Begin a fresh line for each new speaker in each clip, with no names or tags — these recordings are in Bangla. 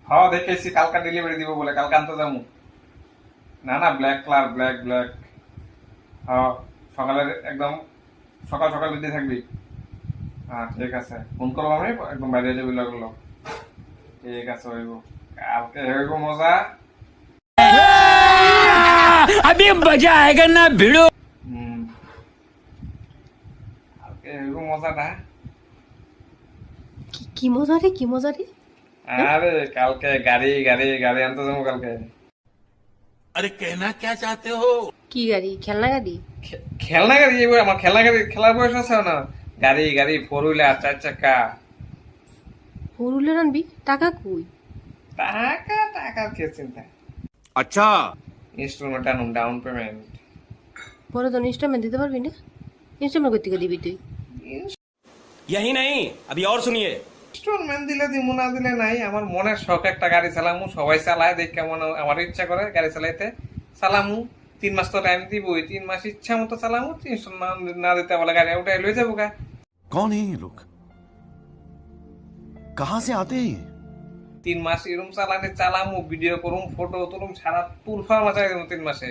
হ্যাঁ দেখেছি, কালকা ডেলিভারি দিব বলে, কালকে আনতে যাবো। না না, ব্ল্যাক কালার, ব্ল্যাক ব্ল্যাক। হ্যাঁ, সকালে একদম সকাল সকাল রেডি থাকবি। হ্যাঁ ঠিক আছে, ফোন করবো আমি, একদম বাইরে যাবি লাগলো। ঠিক আছে, হইব। কালকে হইব মজা।
अभी मजा आएगा ना भिड़ो।
হুম, কালকে হইব মজাটা।
কি মজা রে, কি মজা রে?
আরে কালকে গাড়ি গাড়ি গাড়ি আনতে যাবো কালকে।
अरे कहना क्या चाहते हो?
কি গাড়ি? খেলনা গাড়ি?
খেলনা গাড়ি, এবার আমার খেলনা গাড়ি খেলার বয়স আছে না। গাড়ি গাড়ি, ফোর হুইলার, 4 চাকা।
হরুলে আনবি? টাকা কই?
টাকা টাকার কি চিন্তা।
अच्छा,
ইনস্টলমেন্ট আনুন, ডাউন পেমেন্ট।
পরে তো ইনস্টলমেন্ট দিতে পারবি না? ইনস্টলমেন্ট করতে দিবি তুই?
यही नहीं अभी और सुनिए।
ইনস্টলমেন্ট দিলে দিমু, না দিলে নাই। আমার মনের শখ একটা গাড়ি চালামু, সবাই চালায় দেখ কেমন, আমার ইচ্ছা করে গাড়ি চালাইতে। চালামু 3 মাস তো টাইম দিবই, 3 মাস ইচ্ছা মতো চালামু। 300 না দিতে বলে গাড়ি উঠাই লই যাবো গা।
कौन है ये लोग? कहां से आते हैं ये?
3 মাস এরম চালানে চালামু, ভিডিও করুম, ফটো তুলুম, সারা তুলফা মাচাই দেবো 3 মাসে।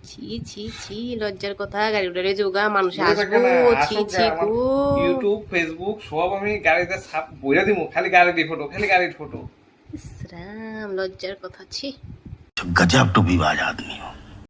ছি ছি ছি, লজ্জার কথা। গাড়ি উঠারে যোগা মানুষ
বুঝে থাকে
আসবো।
না,
ছি
আসুক
ছি
গা, আমার
গো।
ইউটিউব ফেসবুক সব আমি গাড়িতে ছাপ বইরা দিমু, খালি গাড়ি ফটো, খালি গাড়ির ফটো।
ইস রাম, লজ্জার কথা। ছি।
गजब टू विवाद आदमी हो।